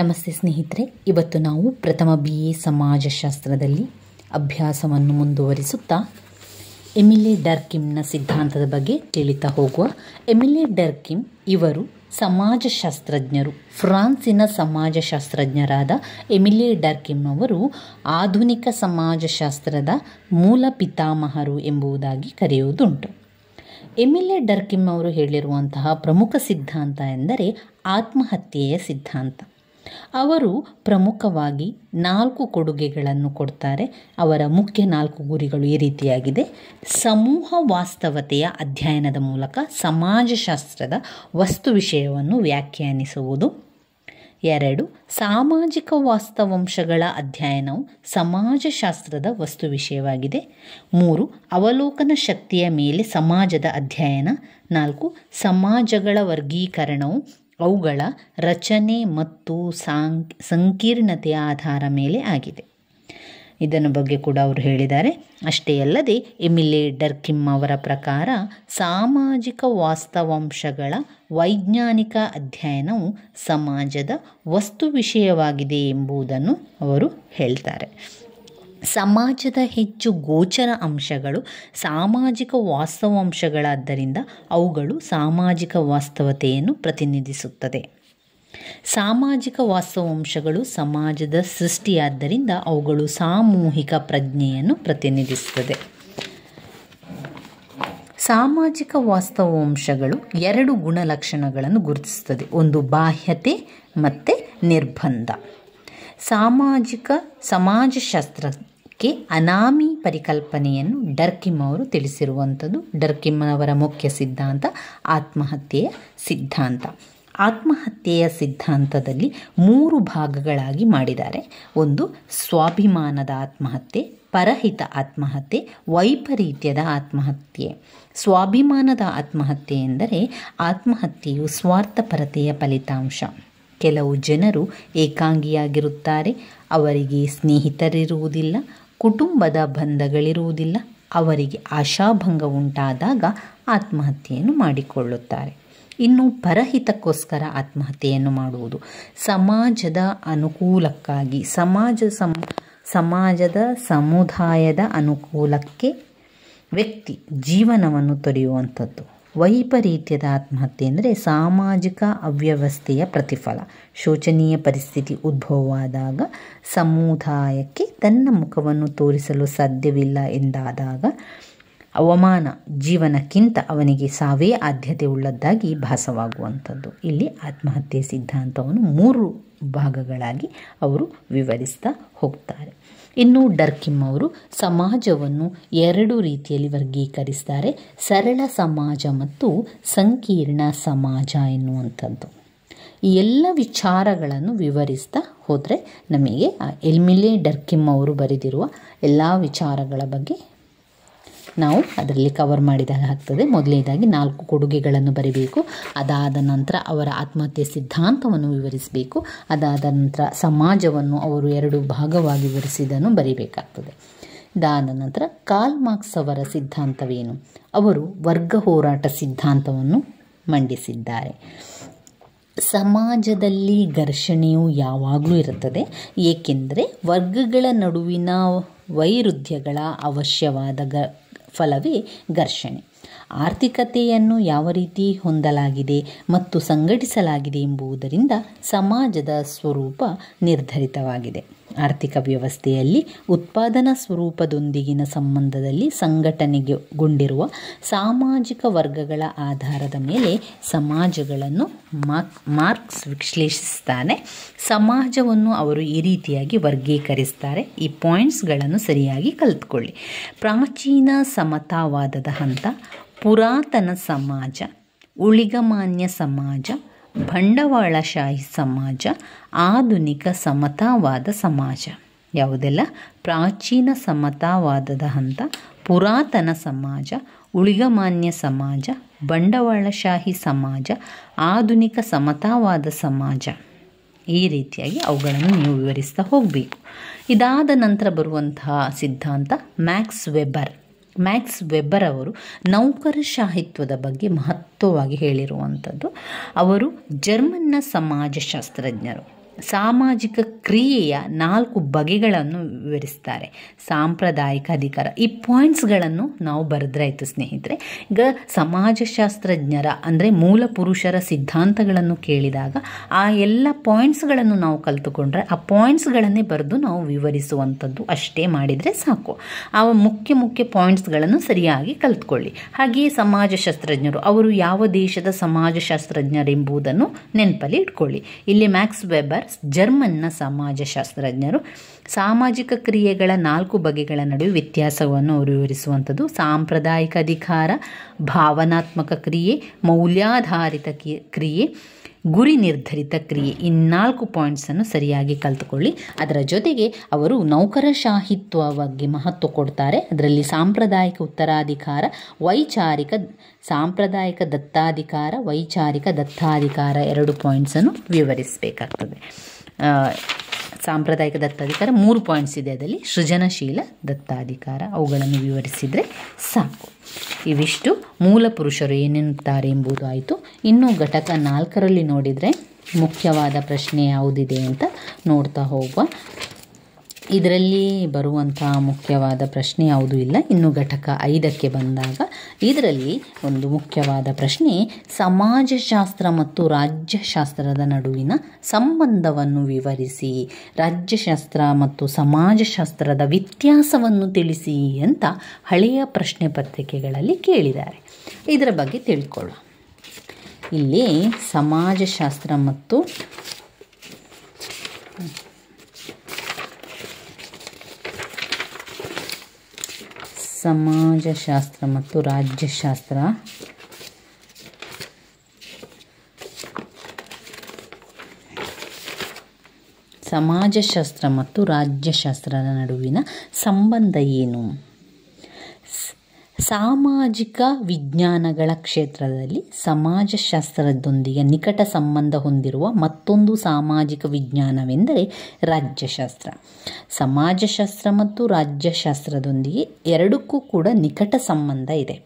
ನಮಸ್ತೆ ಸ್ನೇಹಿತರೆ, ಇವತ್ತು ನಾವು ಪ್ರಥಮ BA ಸಮಾಜಶಾಸ್ತ್ರದಲ್ಲಿ ಅಭ್ಯಾಸವನ್ನು ಮುಂದುವರಿಸುತ್ತಾ ಎಮಿಲೆ ಡರ್ಕಿಮ್ನ ಸಿದ್ಧಾಂತದ ಬಗ್ಗೆ ತಿಳಿತಾ ಹೋಗುವ. ಎಮಿಲೆ ಡರ್ಕಿಮ್ ಇವರು ಸಮಾಜಶಾಸ್ತ್ರಜ್ಞರು. ಫ್ರಾನ್ಸಿನ ಸಮಾಜಶಾಸ್ತ್ರಜ್ಞರಾದ ಎಮಿಲೆ ಡರ್ಕಿಮ್ ಅವರು ಆಧುನಿಕ ಸಮಾಜಶಾಸ್ತ್ರದ ಮೂಲ ಪಿತಾಮಹರು ಎಂಬುದಾಗಿ ಕರೆಯುವುದುಂಟು. ಎಮಿಲೆ ಡರ್ಕಿಮ್ ಅವರು ಹೇಳಿರುವಂತಹ ಪ್ರಮುಖ ಸಿದ್ಧಾಂತ ಎಂದರೆ ಆತ್ಮಹತ್ಯೆಯ ಸಿದ್ಧಾಂತ. ಅವರು ಪ್ರಮುಖವಾಗಿ 4 ಕೊಡುಗೆಗಳನ್ನು ಕೊಡ್ತಾರೆ. ಅವರ ಮುಖ್ಯ 4 ಗುರಿಗಳು ಈ ರೀತಿಯಾಗಿದೆ: ಸಮೂಹ ವಾಸ್ತವತೆಯ ಅಧ್ಯಯನದ ಮೂಲಕ ಸಮಾಜಶಾಸ್ತ್ರದ ವಸ್ತು ವಿಷಯವನ್ನು ವ್ಯಾಖ್ಯಾನಿಸುವುದು. 2, ಸಾಮಾಜಿಕ ವಾಸ್ತವಾಂಶಗಳ ಅಧ್ಯಯನವು ಸಮಾಜಶಾಸ್ತ್ರದ ವಸ್ತು ವಿಷಯವಾಗಿದೆ. 3, ಅವಲೋಕನ ಶಕ್ತಿಯ ಮೇಲೆ ಸಮಾಜದ ಅಧ್ಯಯನ. 4, ಸಮಾಜಗಳ ವರ್ಗೀಕರಣವು ಅವುಗಳ ರಚನೆ ಮತ್ತು ಸಂಕೀರ್ಣತೆಯ ಆಧಾರ ಮೇಲೆ ಆಗಿದೆ. ಇದನ್ನು ಬಗ್ಗೆ ಕೂಡ ಅವರು ಹೇಳಿದ್ದಾರೆ. ಅಷ್ಟೇ ಅಲ್ಲದೆ ಎಮಿಲೆ ಡರ್ಕಿಮ್ ಅವರ ಪ್ರಕಾರ ಸಾಮಾಜಿಕ ವಾಸ್ತವಾಂಶಗಳ ವೈಜ್ಞಾನಿಕ ಅಧ್ಯಯನವು ಸಮಾಜದ ವಸ್ತು ವಿಷಯವಾಗಿದೆ ಎಂಬುದನ್ನು ಅವರು ಹೇಳ್ತಾರೆ. ಸಮಾಜದ ಹೆಚ್ಚು ಗೋಚರ ಅಂಶಗಳು ಸಾಮಾಜಿಕ ವಾಸ್ತವಾಂಶಗಳಾದ್ದರಿಂದ ಅವುಗಳು ಸಾಮಾಜಿಕ ವಾಸ್ತವತೆಯನ್ನು ಪ್ರತಿನಿಧಿಸುತ್ತದೆ. ಸಾಮಾಜಿಕ ವಾಸ್ತವಾಂಶಗಳು ಸಮಾಜದ ಸೃಷ್ಟಿಯಾದ್ದರಿಂದ ಅವುಗಳು ಸಾಮೂಹಿಕ ಪ್ರಜ್ಞೆಯನ್ನು ಪ್ರತಿನಿಧಿಸುತ್ತದೆ. ಸಾಮಾಜಿಕ ವಾಸ್ತವಾಂಶಗಳು 2 ಗುಣಲಕ್ಷಣಗಳನ್ನು ಗುರುತಿಸುತ್ತದೆ. ಒಂದು ಬಾಹ್ಯತೆ ಮತ್ತು ನಿರ್ಬಂಧ. ಸಮಾಜಶಾಸ್ತ್ರಕ್ಕೆ ಅನಾಮಿ ಪರಿಕಲ್ಪನೆಯನ್ನು ಡರ್ಕಿಮ್ ಅವರು ತಿಳಿಸಿರುವಂಥದ್ದು. ಡರ್ಕಿಮ್ ಅವರ ಮುಖ್ಯ ಸಿದ್ಧಾಂತ ಆತ್ಮಹತ್ಯೆಯ ಸಿದ್ಧಾಂತ. ಆತ್ಮಹತ್ಯೆಯ ಸಿದ್ಧಾಂತದಲ್ಲಿ 3 ಭಾಗಗಳಾಗಿ ಮಾಡಿದ್ದಾರೆ. ಒಂದು ಸ್ವಾಭಿಮಾನದ ಆತ್ಮಹತ್ಯೆ, ಪರಹಿತ ಆತ್ಮಹತ್ಯೆ, ವೈಪರೀತ್ಯದ ಆತ್ಮಹತ್ಯೆ. ಸ್ವಾಭಿಮಾನದ ಆತ್ಮಹತ್ಯೆ ಎಂದರೆ ಆತ್ಮಹತ್ಯೆಯು ಸ್ವಾರ್ಥಪರತೆಯ ಫಲಿತಾಂಶ. ಕೆಲವು ಜನರು ಏಕಾಂಗಿಯಾಗಿರುತ್ತಾರೆ, ಅವರಿಗೆ ಸ್ನೇಹಿತರಿರುವುದಿಲ್ಲ, ಕುಟುಂಬದ ಬಂಧಗಳಿರುವುದಿಲ್ಲ. ಅವರಿಗೆ ಆಶಾಭಂಗ ಉಂಟಾದಾಗ ಆತ್ಮಹತ್ಯೆಯನ್ನು ಮಾಡಿಕೊಳ್ಳುತ್ತಾರೆ. ಇನ್ನು ಪರಹಿತಕ್ಕೋಸ್ಕರ ಆತ್ಮಹತ್ಯೆಯನ್ನು ಮಾಡುವುದು. ಸಮಾಜದ ಅನುಕೂಲಕ್ಕಾಗಿ, ಸಮಾಜದ ಸಮುದಾಯದ ಅನುಕೂಲಕ್ಕೆ ವ್ಯಕ್ತಿ ಜೀವನವನ್ನು ತೊರೆಯುವಂಥದ್ದು. ವೈಪರೀತ್ಯದ ಆತ್ಮಹತ್ಯೆ ಅಂದರೆ ಸಾಮಾಜಿಕ ಅವ್ಯವಸ್ಥೆಯ ಪ್ರತಿಫಲ. ಶೋಚನೀಯ ಪರಿಸ್ಥಿತಿ ಉದ್ಭವವಾದಾಗ, ಸಮುದಾಯಕ್ಕೆ ತನ್ನ ಮುಖವನ್ನು ತೋರಿಸಲು ಸಾಧ್ಯವಿಲ್ಲ ಎಂದಾದಾಗ, ಅವಮಾನ ಜೀವನಕ್ಕಿಂತ ಅವನಿಗೆ ಸಾವೇ ಆದ್ಯತೆ ಉಳ್ಳದ್ದಾಗಿ ಭಾಸವಾಗುವಂಥದ್ದು. ಇಲ್ಲಿ ಆತ್ಮಹತ್ಯೆ ಸಿದ್ಧಾಂತವನ್ನು 3 ಭಾಗಗಳಾಗಿ ಅವರು ವಿವರಿಸ್ತಾ ಹೋಗ್ತಾರೆ. ಇನ್ನು ಡರ್ಕಿಮ್ ಅವರು ಸಮಾಜವನ್ನು 2 ರೀತಿಯಲ್ಲಿ ವರ್ಗೀಕರಿಸ್ತಾರೆ: ಸರಳ ಸಮಾಜ ಮತ್ತು ಸಂಕೀರ್ಣ ಸಮಾಜ ಎನ್ನುವಂಥದ್ದು. ಈ ಎಲ್ಲ ವಿಚಾರಗಳನ್ನು ವಿವರಿಸ್ತಾ ಹೋದರೆ ನಮಗೆ ಎಮಿಲೆ ಡರ್ಕಿಮ್ ಅವರು ಬರೆದಿರುವ ಎಲ್ಲ ವಿಚಾರಗಳ ಬಗ್ಗೆ ನಾವು ಅದರಲ್ಲಿ ಕವರ್ ಮಾಡಿದಾಗ ಆಗ್ತದೆ. ಮೊದಲನೇದಾಗಿ 4 ಕೊಡುಗೆಗಳನ್ನು ಬರೀಬೇಕು. ಅದಾದ ನಂತರ ಅವರ ಆತ್ಮಹತ್ಯೆ ಸಿದ್ಧಾಂತವನ್ನು ವಿವರಿಸಬೇಕು. ಅದಾದ ನಂತರ ಸಮಾಜವನ್ನು ಅವರು 2 ಭಾಗವಾಗಿ ವಿವರಿಸಿದ್ದನ್ನು ಬರೀಬೇಕಾಗ್ತದೆ. ಇದಾದ ನಂತರ ಕಾರ್ಲ್ ಮಾರ್ಕ್ಸ್ ಅವರ ಸಿದ್ಧಾಂತವೇನು? ಅವರು ವರ್ಗ ಹೋರಾಟ ಸಿದ್ಧಾಂತವನ್ನು ಮಂಡಿಸಿದ್ದಾರೆ. ಸಮಾಜದಲ್ಲಿ ಘರ್ಷಣೆಯು ಯಾವಾಗಲೂ ಇರುತ್ತದೆ, ಏಕೆಂದರೆ ವರ್ಗಗಳ ನಡುವಿನ ವೈರುಧ್ಯಗಳ ಅವಶ್ಯವಾದ ಫಲವೇ ಘರ್ಷಣೆ. ಆರ್ಥಿಕತೆಯನ್ನು ಯಾವ ರೀತಿ ಹೊಂದಲಾಗಿದೆ ಮತ್ತು ಸಂಘಟಿಸಲಾಗಿದೆ ಎಂಬುದರಿಂದ ಸಮಾಜದ ಸ್ವರೂಪ ನಿರ್ಧರಿತವಾಗಿದೆ. ಆರ್ಥಿಕ ವ್ಯವಸ್ಥೆಯಲ್ಲಿ ಉತ್ಪಾದನಾ ಸ್ವರೂಪದೊಂದಿಗಿನ ಸಂಬಂಧದಲ್ಲಿ ಸಂಘಟನೆಗೊಂಡಿರುವ ಸಾಮಾಜಿಕ ವರ್ಗಗಳ ಆಧಾರದ ಮೇಲೆ ಸಮಾಜಗಳನ್ನು ಮಾರ್ಕ್ಸ್ ವಿಶ್ಲೇಷಿಸ್ತಾನೆ. ಸಮಾಜವನ್ನು ಅವರು ಈ ರೀತಿಯಾಗಿ ವರ್ಗೀಕರಿಸ್ತಾರೆ. ಈ ಪಾಯಿಂಟ್ಸ್ಗಳನ್ನು ಸರಿಯಾಗಿ ಕಲಿತ್ಕೊಳ್ಳಿ. ಪ್ರಾಚೀನ ಸಮತಾವಾದದ ಹಂತ, ಪುರಾತನ ಸಮಾಜ, ಊಳಿಗಮಾನ್ಯ ಸಮಾಜ, ಬಂಡವಾಳಶಾಹಿ ಸಮಾಜ, ಆಧುನಿಕ ಸಮತಾವಾದ ಸಮಾಜ. ಯಾವುದೆಲ್ಲ? ಪ್ರಾಚೀನ ಸಮತಾವಾದದ ಹಂತ, ಪುರಾತನ ಸಮಾಜ, ಊಳಿಗಮಾನ್ಯ ಸಮಾಜ, ಬಂಡವಾಳಶಾಹಿ ಸಮಾಜ, ಆಧುನಿಕ ಸಮತಾವಾದ ಸಮಾಜ. ಈ ರೀತಿಯಾಗಿ ಅವುಗಳನ್ನು ನೀವು ವಿವರಿಸ್ತಾ ಹೋಗಬೇಕು. ಇದಾದ ನಂತರ ಬರುವಂತಹ ಸಿದ್ಧಾಂತ ಮ್ಯಾಕ್ಸ್ ವೆಬ್ಬರ್ ಅವರು ನೌಕರಶಾಹಿತ್ವದ ಬಗ್ಗೆ ಮಹತ್ವವಾಗಿ ಹೇಳಿರುವಂಥದ್ದು. ಅವರು ಜರ್ಮನ್ನ ಸಮಾಜಶಾಸ್ತ್ರಜ್ಞರು. ಸಾಮಾಜಿಕ ಕ್ರಿಯೆಯ 4 ಬಗೆಗಳನ್ನು ವಿವರಿಸ್ತಾರೆ. ಸಾಂಪ್ರದಾಯಿಕ ಅಧಿಕಾರ. ಈ ಪಾಯಿಂಟ್ಸ್ಗಳನ್ನು ನಾವು ಬರೆದ್ರಾಯ್ತು ಸ್ನೇಹಿತರೆ. ಈಗ ಸಮಾಜಶಾಸ್ತ್ರಜ್ಞರ ಅಂದರೆ ಮೂಲ ಪುರುಷರ ಸಿದ್ಧಾಂತಗಳನ್ನು ಕೇಳಿದಾಗ ಆ ಎಲ್ಲ ಪಾಯಿಂಟ್ಸ್ಗಳನ್ನು ನಾವು ಕಲಿತುಕೊಂಡ್ರೆ ಆ ಪಾಯಿಂಟ್ಸ್ಗಳನ್ನೇ ಬರೆದು ನಾವು ವಿವರಿಸುವಂಥದ್ದು ಅಷ್ಟೇ ಮಾಡಿದರೆ ಸಾಕು. ಆ ಮುಖ್ಯ ಪಾಯಿಂಟ್ಸ್ಗಳನ್ನು ಸರಿಯಾಗಿ ಕಲಿತ್ಕೊಳ್ಳಿ. ಹಾಗೆಯೇ ಸಮಾಜಶಾಸ್ತ್ರಜ್ಞರು, ಅವರು ಯಾವ ದೇಶದ ಸಮಾಜಶಾಸ್ತ್ರಜ್ಞರೆಂಬುದನ್ನು ನೆನಪಲ್ಲಿ ಇಟ್ಕೊಳ್ಳಿ. ಇಲ್ಲಿ ಮ್ಯಾಕ್ಸ್ ವೆಬರ್ ಜರ್ಮನ್ನ ಸಮಾಜಶಾಸ್ತ್ರಜ್ಞರು. ಸಾಮಾಜಿಕ ಕ್ರಿಯೆಗಳ 4 ಬಗೆಗಳ ನಡುವೆ ವ್ಯತ್ಯಾಸವನ್ನು ಅವರು ವಿವರಿಸುವಂಥದ್ದು. ಸಾಂಪ್ರದಾಯಿಕ ಅಧಿಕಾರ, ಭಾವನಾತ್ಮಕ ಕ್ರಿಯೆ, ಮೌಲ್ಯಾಧಾರಿತ ಕ್ರಿಯೆ, ಗುರಿ ನಿರ್ಧರಿತ ಕ್ರಿಯೆ. ಈ 4 ಪಾಯಿಂಟ್ಸನ್ನು ಸರಿಯಾಗಿ ಕಲಿತುಕೊಳ್ಳಿ. ಅದರ ಜೊತೆಗೆ ಅವರು ನೌಕರಶಾಹಿತ್ವ ಬಗ್ಗೆ ಮಹತ್ವ ಕೊಡ್ತಾರೆ. ಅದರಲ್ಲಿ ಸಾಂಪ್ರದಾಯಿಕ ಉತ್ತರಾಧಿಕಾರ, ಸಾಂಪ್ರದಾಯಿಕ ದತ್ತಾಧಿಕಾರ, ವೈಚಾರಿಕ ದತ್ತಾಧಿಕಾರ 2 ಪಾಯಿಂಟ್ಸನ್ನು ವಿವರಿಸಬೇಕಾಗ್ತದೆ. ಸಾಂಪ್ರದಾಯಿಕ ದತ್ತಾಧಿಕಾರ 3 ಪಾಯಿಂಟ್ಸ್ ಇದೆ. ಅದರಲ್ಲಿ ಸೃಜನಶೀಲ ದತ್ತಾಧಿಕಾರ, ಅವುಗಳನ್ನು ವಿವರಿಸಿದರೆ ಸಾಕು. ಇವಿಷ್ಟು ಮೂಲ ಪುರುಷರು ಏನೆನ್ನುತ್ತಾರೆ ಎಂಬುದು ಆಯಿತು. ಇನ್ನು ಘಟಕ 4ರಲ್ಲಿ ನೋಡಿದರೆ ಮುಖ್ಯವಾದ ಪ್ರಶ್ನೆ ಯಾವುದಿದೆ ಅಂತ ನೋಡ್ತಾ ಹೋಗುವ. ಇದರಲ್ಲಿ ಬರುವಂಥ ಮುಖ್ಯವಾದ ಪ್ರಶ್ನೆ ಯಾವುದೂ ಇಲ್ಲ. ಇನ್ನು ಘಟಕ 5ಕ್ಕೆ ಬಂದಾಗ ಇದರಲ್ಲಿ ಒಂದು ಮುಖ್ಯವಾದ ಪ್ರಶ್ನೆ, ಸಮಾಜಶಾಸ್ತ್ರ ಮತ್ತು ರಾಜ್ಯಶಾಸ್ತ್ರದ ನಡುವಿನ ಸಂಬಂಧವನ್ನು ವಿವರಿಸಿ, ರಾಜ್ಯಶಾಸ್ತ್ರ ಮತ್ತು ಸಮಾಜಶಾಸ್ತ್ರದ ವ್ಯತ್ಯಾಸವನ್ನು ತಿಳಿಸಿ ಅಂತ ಹಳೆಯ ಪ್ರಶ್ನೆ ಪತ್ರಿಕೆಗಳಲ್ಲಿ ಕೇಳಿದ್ದಾರೆ. ಇದರ ಬಗ್ಗೆ ತಿಳ್ಕೊಳ್ಳೋಣ. ಇಲ್ಲಿ ಸಮಾಜಶಾಸ್ತ್ರ ಮತ್ತು ರಾಜ್ಯಶಾಸ್ತ್ರ ಸಮಾಜಶಾಸ್ತ್ರ ಮತ್ತು ರಾಜ್ಯಶಾಸ್ತ್ರದ ನಡುವಿನ ಸಂಬಂಧ ಏನು? ಸಾಮಾಜಿಕ ವಿಜ್ಞಾನಗಳ ಕ್ಷೇತ್ರದಲ್ಲಿ ಸಮಾಜಶಾಸ್ತ್ರದೊಂದಿಗೆ ನಿಕಟ ಸಂಬಂಧ ಹೊಂದಿರುವ ಮತ್ತೊಂದು ಸಾಮಾಜಿಕ ವಿಜ್ಞಾನವೆಂದರೆ ರಾಜ್ಯಶಾಸ್ತ್ರ. ಸಮಾಜಶಾಸ್ತ್ರ ಮತ್ತು ರಾಜ್ಯಶಾಸ್ತ್ರದೊಂದಿಗೆ ಎರಡಕ್ಕೂ ಕೂಡ ನಿಕಟ ಸಂಬಂಧ ಇದೆ.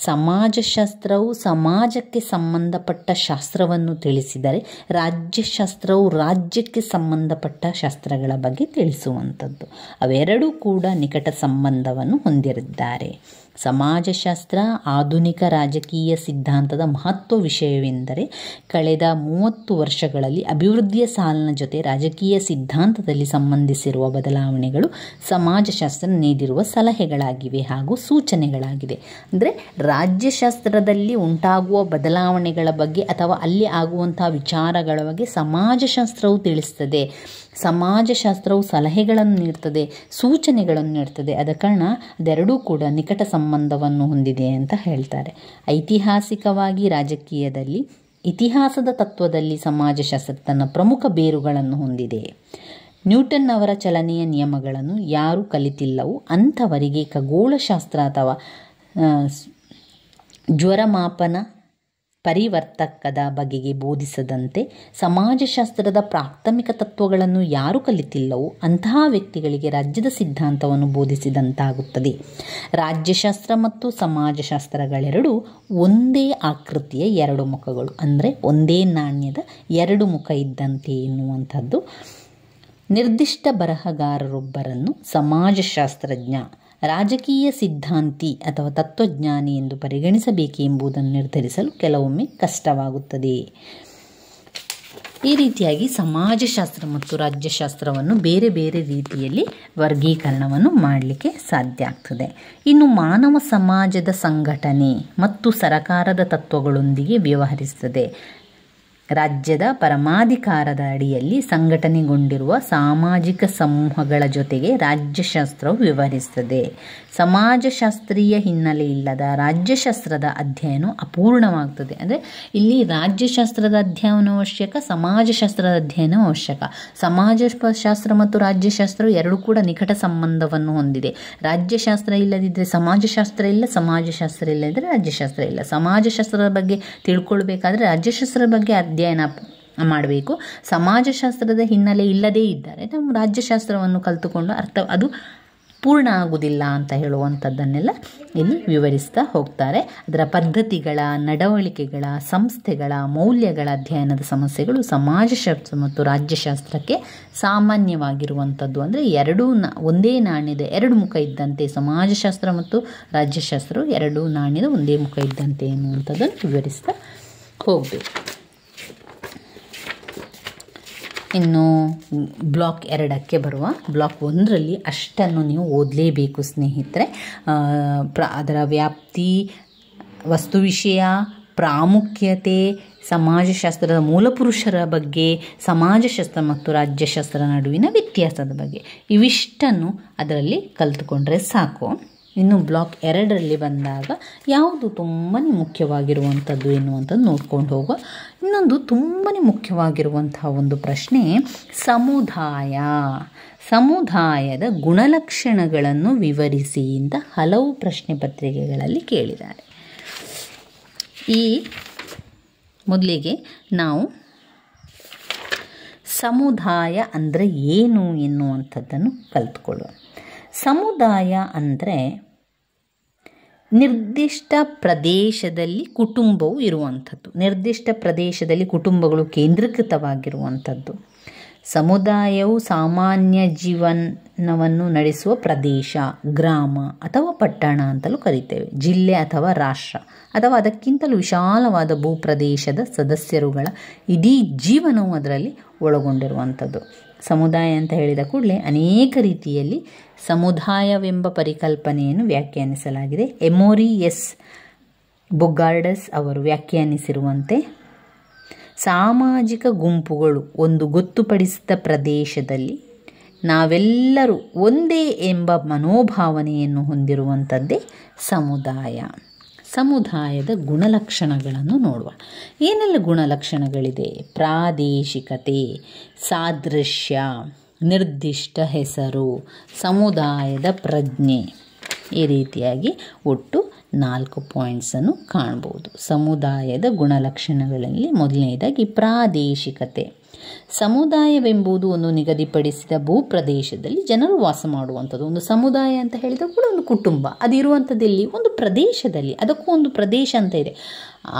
ಸಮಾಜಶಾಸ್ತ್ರವು ಸಮಾಜಕ್ಕೆ ಸಂಬಂಧಪಟ್ಟ ಶಾಸ್ತ್ರವನ್ನು ತಿಳಿಸಿದರೆ, ರಾಜ್ಯಶಾಸ್ತ್ರವು ರಾಜ್ಯಕ್ಕೆ ಸಂಬಂಧಪಟ್ಟ ಶಾಸ್ತ್ರಗಳ ಬಗ್ಗೆ ತಿಳಿಸುವಂಥದ್ದು. ಅವೆರಡೂ ಕೂಡ ನಿಕಟ ಸಂಬಂಧವನ್ನು ಹೊಂದಿರುತ್ತಾರೆ. ಸಮಾಜಶಾಸ್ತ್ರ ಆಧುನಿಕ ರಾಜಕೀಯ ಸಿದ್ಧಾಂತದ ಮಹತ್ವ ವಿಷಯವೆಂದರೆ, ಕಳೆದ 30 ವರ್ಷಗಳಲ್ಲಿ ಅಭಿವೃದ್ಧಿಯ ಸಾಲಿನ ಜೊತೆ ರಾಜಕೀಯ ಸಿದ್ಧಾಂತದಲ್ಲಿ ಸಂಬಂಧಿಸಿರುವ ಬದಲಾವಣೆಗಳು ಸಮಾಜಶಾಸ್ತ್ರ ನೀಡಿರುವ ಸಲಹೆಗಳಾಗಿವೆ ಹಾಗೂ ಸೂಚನೆಗಳಾಗಿದೆ. ಅಂದರೆ ರಾಜ್ಯಶಾಸ್ತ್ರದಲ್ಲಿ ಉಂಟಾಗುವ ಬದಲಾವಣೆಗಳ ಬಗ್ಗೆ ಅಥವಾ ಅಲ್ಲಿ ಆಗುವಂಥ ವಿಚಾರಗಳ ಬಗ್ಗೆ ಸಮಾಜಶಾಸ್ತ್ರವು ತಿಳಿಸ್ತದೆ. ಸಮಾಜಶಾಸ್ತ್ರವು ಸಲಹೆಗಳನ್ನು ನೀಡ್ತದೆ, ಸೂಚನೆಗಳನ್ನು ನೀಡ್ತದೆ. ಆದ ಕಾರಣ ಅದೆರಡೂ ಕೂಡ ನಿಕಟ ಸಂಬಂಧವನ್ನು ಹೊಂದಿದೆ ಅಂತ ಹೇಳ್ತಾರೆ. ಐತಿಹಾಸಿಕವಾಗಿ ರಾಜಕೀಯದಲ್ಲಿ, ಇತಿಹಾಸದ ತತ್ವದಲ್ಲಿ ಸಮಾಜಶಾಸ್ತ್ರ ತನ್ನ ಪ್ರಮುಖ ಬೇರುಗಳನ್ನು ಹೊಂದಿದೆ. ನ್ಯೂಟನ್ ಅವರ ಚಲನೆಯ ನಿಯಮಗಳನ್ನು ಯಾರು ಕಲಿತಿಲ್ಲವೋ ಅಂಥವರಿಗೆ ಖಗೋಳಶಾಸ್ತ್ರ ಅಥವಾ ಜ್ವರಮಾಪನ ಪರಿವರ್ತಕದ ಬಗೆಗೆ ಬೋಧಿಸದಂತೆ ಸಮಾಜಶಾಸ್ತ್ರದ ಪ್ರಾಥಮಿಕ ತತ್ವಗಳನ್ನು ಯಾರು ಕಲಿತಿಲ್ಲವೋ ಅಂತಹ ವ್ಯಕ್ತಿಗಳಿಗೆ ರಾಜ್ಯದ ಸಿದ್ಧಾಂತವನ್ನು ಬೋಧಿಸಿದಂತಾಗುತ್ತದೆ. ರಾಜ್ಯಶಾಸ್ತ್ರ ಮತ್ತು ಸಮಾಜಶಾಸ್ತ್ರಗಳೆರಡೂ ಒಂದೇ ಆಕೃತಿಯ 2 ಮುಖಗಳು, ಅಂದರೆ ಒಂದೇ ನಾಣ್ಯದ 2 ಮುಖ ಇದ್ದಂತೆ ಎನ್ನುವಂಥದ್ದು. ನಿರ್ದಿಷ್ಟ ಬರಹಗಾರರೊಬ್ಬರನ್ನು ಸಮಾಜಶಾಸ್ತ್ರಜ್ಞ, ರಾಜಕೀಯ ಸಿದ್ಧಾಂತಿ ಅಥವಾ ತತ್ವಜ್ಞಾನಿ ಎಂದು ಪರಿಗಣಿಸಬೇಕೆಂಬುದನ್ನು ನಿರ್ಧರಿಸಲು ಕೆಲವೊಮ್ಮೆ ಕಷ್ಟವಾಗುತ್ತದೆ. ಈ ರೀತಿಯಾಗಿ ಸಮಾಜಶಾಸ್ತ್ರ ಮತ್ತು ರಾಜ್ಯಶಾಸ್ತ್ರವನ್ನು ಬೇರೆ ಬೇರೆ ರೀತಿಯಲ್ಲಿ ವರ್ಗೀಕರಣವನ್ನು ಮಾಡಲಿಕ್ಕೆ ಸಾಧ್ಯ ಆಗ್ತದೆ. ಇನ್ನು ಮಾನವ ಸಮಾಜದ ಸಂಘಟನೆ ಮತ್ತು ಸರಕಾರದ ತತ್ವಗಳೊಂದಿಗೆ ವ್ಯವಹರಿಸುತ್ತದೆ. ರಾಜ್ಯದ ಪರಮಾಧಿಕಾರದ ಅಡಿಯಲ್ಲಿ ಸಂಘಟನೆಗೊಂಡಿರುವ ಸಾಮಾಜಿಕ ಸಮೂಹಗಳ ಜೊತೆಗೆ ರಾಜ್ಯಶಾಸ್ತ್ರವು ವ್ಯವಹರಿಸುತ್ತದೆ. ಸಮಾಜಶಾಸ್ತ್ರೀಯ ಹಿನ್ನೆಲೆ ಇಲ್ಲದ ರಾಜ್ಯಶಾಸ್ತ್ರದ ಅಧ್ಯಯನ ಅಪೂರ್ಣವಾಗ್ತದೆ. ಅಂದರೆ ಇಲ್ಲಿ ರಾಜ್ಯಶಾಸ್ತ್ರದ ಅಧ್ಯಯನ ಅವಶ್ಯಕ, ಸಮಾಜಶಾಸ್ತ್ರದ ಅಧ್ಯಯನ ಅವಶ್ಯಕ. ಸಮಾಜಶಾಸ್ತ್ರ ಮತ್ತು ರಾಜ್ಯಶಾಸ್ತ್ರವು ಎರಡೂ ಕೂಡ ನಿಕಟ ಸಂಬಂಧವನ್ನು ಹೊಂದಿದೆ. ರಾಜ್ಯಶಾಸ್ತ್ರ ಇಲ್ಲದಿದ್ದರೆ ಸಮಾಜಶಾಸ್ತ್ರ ಇಲ್ಲ, ಸಮಾಜಶಾಸ್ತ್ರ ಇಲ್ಲದಿದ್ದರೆ ರಾಜ್ಯಶಾಸ್ತ್ರ ಇಲ್ಲ. ಸಮಾಜಶಾಸ್ತ್ರದ ಬಗ್ಗೆ ತಿಳ್ಕೊಳ್ಬೇಕಾದ್ರೆ ರಾಜ್ಯಶಾಸ್ತ್ರದ ಬಗ್ಗೆ ಅಧ್ಯಯನ ಮಾಡಬೇಕು. ಸಮಾಜಶಾಸ್ತ್ರದ ಹಿನ್ನೆಲೆ ಇಲ್ಲದೇ ಇದ್ದರೆ ನಾವು ರಾಜ್ಯಶಾಸ್ತ್ರವನ್ನು ಕಲಿತುಕೊಂಡು ಅದು ಪೂರ್ಣ ಆಗುವುದಿಲ್ಲ ಅಂತ ಹೇಳುವಂಥದ್ದನ್ನೆಲ್ಲ ಇಲ್ಲಿ ವಿವರಿಸ್ತಾ ಹೋಗ್ತಾರೆ. ಅದರ ಪದ್ಧತಿಗಳ, ನಡವಳಿಕೆಗಳ, ಸಂಸ್ಥೆಗಳ, ಮೌಲ್ಯಗಳ ಅಧ್ಯಯನದ ಸಮಸ್ಯೆಗಳು ಸಮಾಜಶಾಸ್ತ್ರ ಮತ್ತು ರಾಜ್ಯಶಾಸ್ತ್ರಕ್ಕೆ ಸಾಮಾನ್ಯವಾಗಿರುವಂಥದ್ದು. ಅಂದರೆ ಒಂದೇ ನಾಣ್ಯದ ಎರಡು ಮುಖ ಇದ್ದಂತೆ, ಸಮಾಜಶಾಸ್ತ್ರ ಮತ್ತು ರಾಜ್ಯಶಾಸ್ತ್ರವು ಎರಡು ನಾಣ್ಯದ ಒಂದೇ ಮುಖ ಇದ್ದಂತೆ ಎನ್ನುವಂಥದ್ದನ್ನು ವಿವರಿಸ್ತಾ ಹೋಗಬೇಕು. ಇನ್ನು ಬ್ಲಾಕ್ 2ಕ್ಕೆ ಬರುವ. ಬ್ಲಾಕ್ 1ರಲ್ಲಿ ಅಷ್ಟನ್ನು ನೀವು ಓದಲೇಬೇಕು ಸ್ನೇಹಿತರೆ. ಅದರ ವ್ಯಾಪ್ತಿ, ವಸ್ತು ವಿಷಯ, ಪ್ರಾಮುಖ್ಯತೆ, ಸಮಾಜಶಾಸ್ತ್ರದ ಮೂಲಪುರುಷರ ಬಗ್ಗೆ, ಸಮಾಜಶಾಸ್ತ್ರ ಮತ್ತು ರಾಜ್ಯಶಾಸ್ತ್ರ ನಡುವಿನ ವ್ಯತ್ಯಾಸದ ಬಗ್ಗೆ, ಇವಿಷ್ಟನ್ನು ಅದರಲ್ಲಿ ಕಲಿತುಕೊಂಡ್ರೆ ಸಾಕು. ಇನ್ನು ಬ್ಲಾಕ್ 2ರಲ್ಲಿ ಬಂದಾಗ ಯಾವುದು ತುಂಬಾ ಮುಖ್ಯವಾಗಿರುವಂಥದ್ದು ಎನ್ನುವಂಥದ್ದು ನೋಡ್ಕೊಂಡು ಹೋಗುವ. ಇನ್ನೊಂದು ತುಂಬಾ ಮುಖ್ಯವಾಗಿರುವಂತಹ ಒಂದು ಪ್ರಶ್ನೆ ಸಮುದಾಯದ ಗುಣಲಕ್ಷಣಗಳನ್ನು ವಿವರಿಸಿ ಅಂತ ಹಲವು ಪ್ರಶ್ನೆ ಪತ್ರಿಕೆಗಳಲ್ಲಿ ಕೇಳಿದ್ದಾರೆ. ಈ ಮೊದಲಿಗೆ ನಾವು ಸಮುದಾಯ ಅಂದರೆ ಏನು ಎನ್ನುವಂಥದ್ದನ್ನು ಕಲಿತ್ಕೊಳ್ಳೋಣ. ಸಮುದಾಯ ಅಂದರೆ ನಿರ್ದಿಷ್ಟ ಪ್ರದೇಶದಲ್ಲಿ ಕುಟುಂಬವು ಇರುವಂಥದ್ದು. ನಿರ್ದಿಷ್ಟ ಪ್ರದೇಶದಲ್ಲಿ ಕುಟುಂಬಗಳು ಕೇಂದ್ರೀಕೃತವಾಗಿರುವಂಥದ್ದು. ಸಮುದಾಯವು ಸಾಮಾನ್ಯ ಜೀವನವನ್ನು ನಡೆಸುವ ಪ್ರದೇಶ, ಗ್ರಾಮ ಅಥವಾ ಪಟ್ಟಣ ಅಂತಲೂ ಕರೀತೇವೆ. ಜಿಲ್ಲೆ ಅಥವಾ ರಾಷ್ಟ್ರ ಅಥವಾ ಅದಕ್ಕಿಂತಲೂ ವಿಶಾಲವಾದ ಭೂಪ್ರದೇಶದ ಸದಸ್ಯರುಗಳ ಇಡೀ ಜೀವನವು ಅದರಲ್ಲಿ ಒಳಗೊಂಡಿರುವಂಥದ್ದು. ಸಮುದಾಯ ಅಂತ ಹೇಳಿದ ಕೂಡಲೇ ಅನೇಕ ರೀತಿಯಲ್ಲಿ ಸಮುದಾಯವೆಂಬ ಪರಿಕಲ್ಪನೆಯನ್ನು ವ್ಯಾಖ್ಯಾನಿಸಲಾಗಿದೆ. ಎಮೋರಿ ಎಸ್ ಬೊಗಾರ್ಡಸ್ ಅವರು ವ್ಯಾಖ್ಯಾನಿಸಿರುವಂತೆ ಸಾಮಾಜಿಕ ಗುಂಪುಗಳು ಒಂದು ಗೊತ್ತುಪಡಿಸಿದ ಪ್ರದೇಶದಲ್ಲಿ ನಾವೆಲ್ಲರೂ ಒಂದೇ ಎಂಬ ಮನೋಭಾವನೆಯನ್ನು ಹೊಂದಿರುವಂಥದ್ದೇ ಸಮುದಾಯ. ಸಮುದಾಯದ ಗುಣಲಕ್ಷಣಗಳನ್ನು ನೋಡುವ. ಏನೆಲ್ಲ ಗುಣಲಕ್ಷಣಗಳಿದೆ? ಪ್ರಾದೇಶಿಕತೆ, ಸಾದೃಶ್ಯ, ನಿರ್ದಿಷ್ಟ ಹೆಸರು, ಸಮುದಾಯದ ಪ್ರಜ್ಞೆ, ಈ ರೀತಿಯಾಗಿ ಒಟ್ಟು 4 ಪಾಯಿಂಟ್ಸನ್ನು ಕಾಣ್ಬೋದು. ಸಮುದಾಯದ ಗುಣಲಕ್ಷಣಗಳಲ್ಲಿ ಮೊದಲನೇದಾಗಿ ಪ್ರಾದೇಶಿಕತೆ. ಸಮುದಾಯವೆಂಬುದು ಒಂದು ನಿಗದಿಪಡಿಸಿದ ಭೂಪ್ರದೇಶದಲ್ಲಿ ಜನರು ವಾಸ ಮಾಡುವಂಥದ್ದು. ಒಂದು ಸಮುದಾಯ ಅಂತ ಹೇಳಿದಾಗ ಕೂಡ ಒಂದು ಕುಟುಂಬ, ಅದಿರುವಂಥದ್ದಲ್ಲಿ ಒಂದು ಪ್ರದೇಶದಲ್ಲಿ, ಅದಕ್ಕೂ ಒಂದು ಪ್ರದೇಶ ಅಂತ ಇದೆ.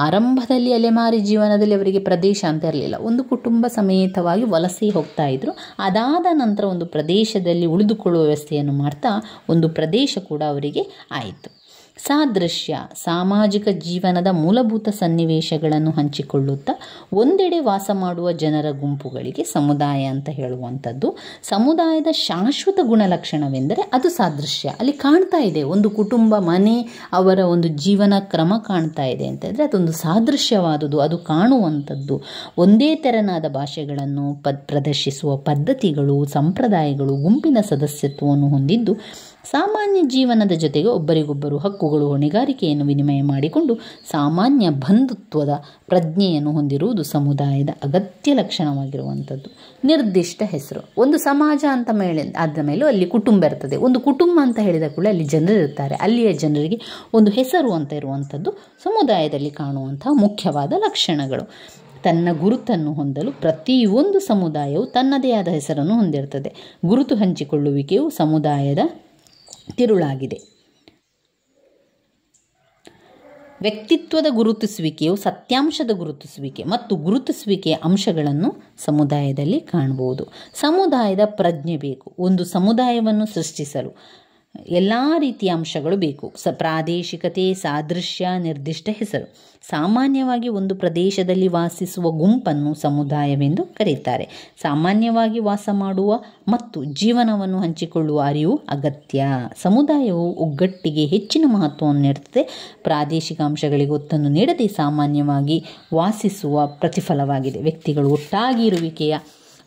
ಆರಂಭದಲ್ಲಿ ಅಲೆಮಾರಿ ಜೀವನದಲ್ಲಿ ಅವರಿಗೆ ಪ್ರದೇಶ ಅಂತ ಇರಲಿಲ್ಲ. ಒಂದು ಕುಟುಂಬ ಸಮೇತವಾಗಿ ವಲಸೆ ಹೋಗ್ತಾ ಇದ್ರು. ಅದಾದ ನಂತರ ಒಂದು ಪ್ರದೇಶದಲ್ಲಿ ಉಳಿದುಕೊಳ್ಳುವ ವ್ಯವಸ್ಥೆಯನ್ನು ಮಾಡ್ತಾ ಒಂದು ಪ್ರದೇಶ ಕೂಡ ಅವರಿಗೆ ಆಯಿತು. ಸಾದೃಶ್ಯ, ಸಾಮಾಜಿಕ ಜೀವನದ ಮೂಲಭೂತ ಸನ್ನಿವೇಶಗಳನ್ನು ಹಂಚಿಕೊಳ್ಳುತ್ತಾ ಒಂದೆಡೆ ವಾಸ ಮಾಡುವ ಜನರ ಗುಂಪುಗಳಿಗೆ ಸಮುದಾಯ ಅಂತ ಹೇಳುವಂಥದ್ದು. ಸಮುದಾಯದ ಶಾಶ್ವತ ಗುಣಲಕ್ಷಣವೆಂದರೆ ಅದು ಸಾದೃಶ್ಯ. ಅಲ್ಲಿ ಕಾಣ್ತಾ ಇದೆ ಒಂದು ಕುಟುಂಬ, ಮನೆ, ಅವರ ಒಂದು ಜೀವನ ಕ್ರಮ ಕಾಣ್ತಾ ಇದೆ ಅಂತಂದರೆ ಅದೊಂದು ಸಾದೃಶ್ಯವಾದುದು, ಅದು ಕಾಣುವಂಥದ್ದು. ಒಂದೇ ತೆರನಾದ ಭಾಷೆಗಳನ್ನು ಪ್ರದರ್ಶಿಸುವ ಪದ್ಧತಿಗಳು, ಸಂಪ್ರದಾಯಗಳು, ಗುಂಪಿನ ಸದಸ್ಯತ್ವವನ್ನು ಹೊಂದಿದ್ದು ಸಾಮಾನ್ಯ ಜೀವನದ ಜೊತೆಗೆ ಒಬ್ಬರಿಗೊಬ್ಬರು ಹಕ್ಕುಗಳು, ಹೊಣೆಗಾರಿಕೆಯನ್ನು ವಿನಿಮಯ ಮಾಡಿಕೊಂಡು ಸಾಮಾನ್ಯ ಬಂಧುತ್ವದ ಪ್ರಜ್ಞೆಯನ್ನು ಹೊಂದಿರುವುದು ಸಮುದಾಯದ ಅಗತ್ಯ ಲಕ್ಷಣವಾಗಿರುವಂಥದ್ದು. ನಿರ್ದಿಷ್ಟ ಹೆಸರು. ಒಂದು ಸಮಾಜ ಅಂತ ಆದ ಮೇಲೂ ಅಲ್ಲಿ ಕುಟುಂಬ ಇರ್ತದೆ. ಒಂದು ಕುಟುಂಬ ಅಂತ ಹೇಳಿದ ಕೂಡ ಅಲ್ಲಿ ಜನರಿರ್ತಾರೆ. ಅಲ್ಲಿಯ ಜನರಿಗೆ ಒಂದು ಹೆಸರು ಅಂತ ಇರುವಂಥದ್ದು ಸಮುದಾಯದಲ್ಲಿ ಕಾಣುವಂತಹ ಮುಖ್ಯವಾದ ಲಕ್ಷಣಗಳು. ತನ್ನ ಗುರುತನ್ನು ಹೊಂದಲು ಪ್ರತಿಯೊಂದು ಸಮುದಾಯವು ತನ್ನದೇ ಆದ ಹೆಸರನ್ನು ಹೊಂದಿರುತ್ತದೆ. ಗುರುತು ಹಂಚಿಕೊಳ್ಳುವಿಕೆಯು ಸಮುದಾಯದ ತಿರುಳಾಗಿದೆ. ವ್ಯಕ್ತಿತ್ವದ ಗುರುತಿಸುವಿಕೆಯು ಸತ್ಯಾಂಶದ ಗುರುತಿಸುವಿಕೆ ಮತ್ತು ಗುರುತಿಸುವಿಕೆಯ ಅಂಶಗಳನ್ನು ಸಮುದಾಯದಲ್ಲಿ ಕಾಣಬಹುದು. ಸಮುದಾಯದ ಪ್ರಜ್ಞೆ ಬೇಕು. ಒಂದು ಸಮುದಾಯವನ್ನು ಸೃಷ್ಟಿಸಲು ಎಲ್ಲ ರೀತಿಯ ಅಂಶಗಳು ಬೇಕು. ಪ್ರಾದೇಶಿಕತೆ, ಸಾದೃಶ್ಯ, ನಿರ್ದಿಷ್ಟ ಹೆಸರು. ಸಾಮಾನ್ಯವಾಗಿ ಒಂದು ಪ್ರದೇಶದಲ್ಲಿ ವಾಸಿಸುವ ಗುಂಪನ್ನು ಸಮುದಾಯವೆಂದು ಕರೆಯುತ್ತಾರೆ. ಸಾಮಾನ್ಯವಾಗಿ ವಾಸ ಮಾಡುವ ಮತ್ತು ಜೀವನವನ್ನು ಹಂಚಿಕೊಳ್ಳುವ ಅರಿವು ಅಗತ್ಯ. ಸಮುದಾಯವು ಒಗ್ಗಟ್ಟಿಗೆ ಹೆಚ್ಚಿನ ಮಹತ್ವವನ್ನು ನೀಡುತ್ತದೆ. ಪ್ರಾದೇಶಿಕ ಅಂಶಗಳಿಗೆ ಒತ್ತನ್ನು ನೀಡದೆ ಸಾಮಾನ್ಯವಾಗಿ ವಾಸಿಸುವ ಪ್ರತಿಫಲವಾಗಿದೆ. ವ್ಯಕ್ತಿಗಳು ಒಟ್ಟಾಗಿ ಇರುವಿಕೆಯ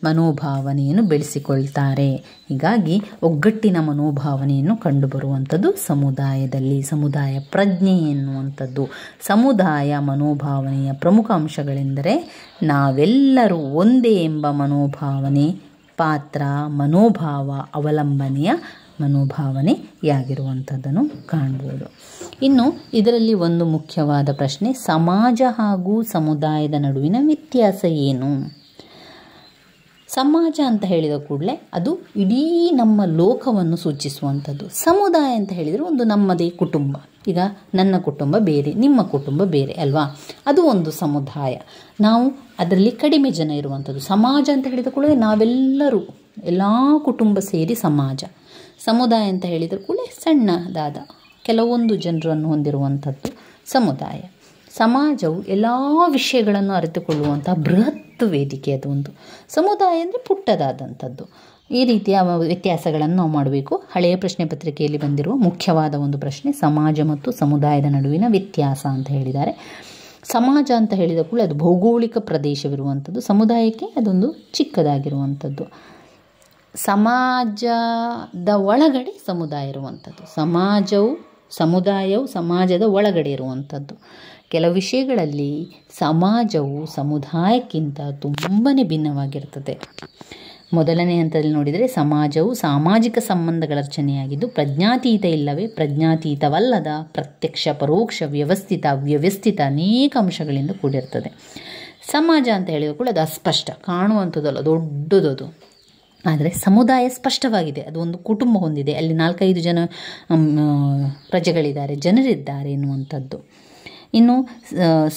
ಮನೋಭಾವನೆಯನ್ನು ಬೆಳೆಸಿಕೊಳ್ತಾರೆ. ಹೀಗಾಗಿ ಒಗ್ಗಟ್ಟಿನ ಮನೋಭಾವನೆಯನ್ನು ಕಂಡುಬರುವಂಥದ್ದು ಸಮುದಾಯದಲ್ಲಿ. ಸಮುದಾಯ ಪ್ರಜ್ಞೆ ಎನ್ನುವಂಥದ್ದು. ಸಮುದಾಯ ಮನೋಭಾವನೆಯ ಪ್ರಮುಖ ಅಂಶಗಳೆಂದರೆ ನಾವೆಲ್ಲರೂ ಒಂದೇ ಎಂಬ ಮನೋಭಾವನೆ, ಪಾತ್ರ, ಮನೋಭಾವ, ಅವಲಂಬನೆಯ ಮನೋಭಾವನೆಯಾಗಿರುವಂಥದ್ದನ್ನು ಕಾಣ್ಬೋದು. ಇನ್ನು ಇದರಲ್ಲಿ ಒಂದು ಮುಖ್ಯವಾದ ಪ್ರಶ್ನೆ, ಸಮಾಜ ಹಾಗೂ ಸಮುದಾಯದ ನಡುವಿನ ವ್ಯತ್ಯಾಸ ಏನು? ಸಮಾಜ ಅಂತ ಹೇಳಿದ ಕೂಡಲೇ ಅದು ಇಡೀ ನಮ್ಮ ಲೋಕವನ್ನು ಸೂಚಿಸುವಂಥದ್ದು. ಸಮುದಾಯ ಅಂತ ಹೇಳಿದರೆ ಒಂದು ನಮ್ಮದೇ ಕುಟುಂಬ. ಈಗ ನನ್ನ ಕುಟುಂಬ ಬೇರೆ, ನಿಮ್ಮ ಕುಟುಂಬ ಬೇರೆ ಅಲ್ವಾ, ಅದು ಒಂದು ಸಮುದಾಯ. ನಾವು ಅದರಲ್ಲಿ ಕಡಿಮೆ ಜನ ಇರುವಂಥದ್ದು. ಸಮಾಜ ಅಂತ ಹೇಳಿದ ಕೂಡಲೇ ನಾವೆಲ್ಲರೂ ಎಲ್ಲ ಕುಟುಂಬ ಸೇರಿ ಸಮಾಜ. ಸಮುದಾಯ ಅಂತ ಹೇಳಿದ ಕೂಡಲೇ ಸಣ್ಣದಾದ ಕೆಲವೊಂದು ಜನರನ್ನು ಹೊಂದಿರುವಂಥದ್ದು ಸಮುದಾಯ. ಸಮಾಜವು ಎಲ್ಲ ವಿಷಯಗಳನ್ನು ಅರಿತುಕೊಳ್ಳುವಂಥ ಬೃಹತ್ ವೇದಿಕೆ ಅದು ಒಂದು. ಸಮುದಾಯ ಅಂದರೆ ಪುಟ್ಟದಾದಂಥದ್ದು. ಈ ರೀತಿಯ ವ್ಯತ್ಯಾಸಗಳನ್ನು ನಾವು ಮಾಡಬೇಕು. ಹಳೆಯ ಪ್ರಶ್ನೆ ಪತ್ರಿಕೆಯಲ್ಲಿ ಬಂದಿರುವ ಮುಖ್ಯವಾದ ಒಂದು ಪ್ರಶ್ನೆ ಸಮಾಜ ಮತ್ತು ಸಮುದಾಯದ ನಡುವಿನ ವ್ಯತ್ಯಾಸ ಅಂತ ಹೇಳಿದ್ದಾರೆ. ಸಮಾಜ ಅಂತ ಹೇಳಿದ ಕೂಡಲೇ ಅದು ಭೌಗೋಳಿಕ ಪ್ರದೇಶವಿರುವಂಥದ್ದು. ಸಮುದಾಯಕ್ಕೆ ಅದೊಂದು ಚಿಕ್ಕದಾಗಿರುವಂಥದ್ದು. ಸಮಾಜದ ಒಳಗಡೆ ಸಮುದಾಯ ಇರುವಂಥದ್ದು. ಸಮುದಾಯವು ಸಮಾಜದ ಒಳಗಡೆ ಇರುವಂಥದ್ದು. ಕೆಲವು ವಿಷಯಗಳಲ್ಲಿ ಸಮಾಜವು ಸಮುದಾಯಕ್ಕಿಂತ ತುಂಬಾ ಭಿನ್ನವಾಗಿರ್ತದೆ. ಮೊದಲನೇ ಹಂತದಲ್ಲಿ ನೋಡಿದರೆ ಸಮಾಜವು ಸಾಮಾಜಿಕ ಸಂಬಂಧಗಳ ರಚನೆಯಾಗಿದ್ದು ಪ್ರಜ್ಞಾತೀತ ಇಲ್ಲವೇ ಪ್ರಜ್ಞಾತೀತವಲ್ಲದ ಪ್ರತ್ಯಕ್ಷ ಪರೋಕ್ಷ ಅವ್ಯವಸ್ಥಿತ ಅನೇಕ ಅಂಶಗಳಿಂದ ಕೂಡಿರ್ತದೆ. ಸಮಾಜ ಅಂತ ಹೇಳಿದ ಕೂಡ ಅದು ಅಸ್ಪಷ್ಟ, ಕಾಣುವಂಥದ್ದಲ್ಲ, ದೊಡ್ಡದದು. ಆದರೆ ಸಮುದಾಯ ಸ್ಪಷ್ಟವಾಗಿದೆ. ಅದು ಒಂದು ಕುಟುಂಬ ಹೊಂದಿದೆ, ಅಲ್ಲಿ 4-5 ಜನ ಪ್ರಜೆಗಳಿದ್ದಾರೆ, ಜನರಿದ್ದಾರೆ ಎನ್ನುವಂಥದ್ದು. ಇನ್ನು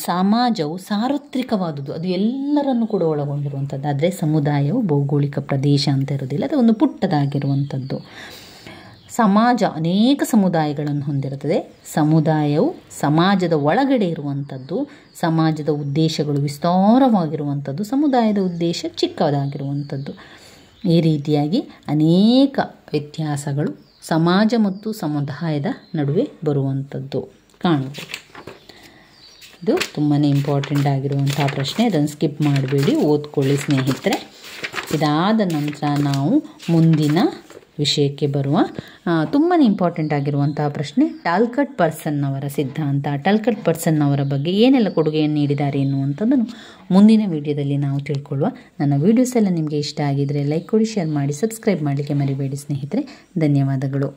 ಸಮಾಜವು ಸಾರ್ವತ್ರಿಕವಾದುದು, ಅದು ಎಲ್ಲರನ್ನು ಕೂಡ ಒಳಗೊಂಡಿರುವಂಥದ್ದು. ಆದರೆ ಸಮುದಾಯವು ಭೌಗೋಳಿಕ ಪ್ರದೇಶ ಅಂತ ಇರೋದಿಲ್ಲ, ಅದು ಒಂದು ಪುಟ್ಟದಾಗಿರುವಂಥದ್ದು. ಸಮಾಜ ಅನೇಕ ಸಮುದಾಯಗಳನ್ನು ಹೊಂದಿರುತ್ತದೆ. ಸಮುದಾಯವು ಸಮಾಜದ ಒಳಗಡೆ ಇರುವಂಥದ್ದು. ಸಮಾಜದ ಉದ್ದೇಶಗಳು ವಿಸ್ತಾರವಾಗಿರುವಂಥದ್ದು, ಸಮುದಾಯದ ಉದ್ದೇಶ ಚಿಕ್ಕದಾಗಿರುವಂಥದ್ದು. ಈ ರೀತಿಯಾಗಿ ಅನೇಕ ವ್ಯತ್ಯಾಸಗಳು ಸಮಾಜ ಮತ್ತು ಸಮುದಾಯದ ನಡುವೆ ಬರುವಂಥದ್ದು ಕಾಣಬಹುದು. ಇದು ತುಂಬಾ ಇಂಪಾರ್ಟೆಂಟ್ ಆಗಿರುವಂಥ ಪ್ರಶ್ನೆ. ಅದನ್ನು ಸ್ಕಿಪ್ ಮಾಡಬೇಡಿ, ಓದ್ಕೊಳ್ಳಿ ಸ್ನೇಹಿತರೆ. ಇದಾದ ನಂತರ ನಾವು ಮುಂದಿನ ವಿಷಯಕ್ಕೆ ಬರುವ ತುಂಬಾ ಇಂಪಾರ್ಟೆಂಟ್ ಆಗಿರುವಂತಹ ಪ್ರಶ್ನೆ ಟಾಲ್ಕಟ್ ಪರ್ಸನ್ ಅವರ ಸಿದ್ಧಾಂತ. ಟಾಲ್ಕಟ್ ಪರ್ಸನ್ ಅವರ ಬಗ್ಗೆ ಏನೆಲ್ಲ ಕೊಡುಗೆಯನ್ನು ನೀಡಿದ್ದಾರೆ ಎನ್ನುವಂಥದ್ದನ್ನು ಮುಂದಿನ ವಿಡಿಯೋದಲ್ಲಿ ನಾವು ತಿಳ್ಕೊಳ್ಳುವ. ನನ್ನ ವಿಡಿಯೋಸ್ ಎಲ್ಲ ನಿಮಗೆ ಇಷ್ಟ ಆಗಿದ್ದರೆ ಲೈಕ್ ಕೊಡಿ, ಶೇರ್ ಮಾಡಿ, ಸಬ್ಸ್ಕ್ರೈಬ್ ಮಾಡಲಿಕ್ಕೆ ಮರಿಬೇಡಿ ಸ್ನೇಹಿತರೆ. ಧನ್ಯವಾದಗಳು.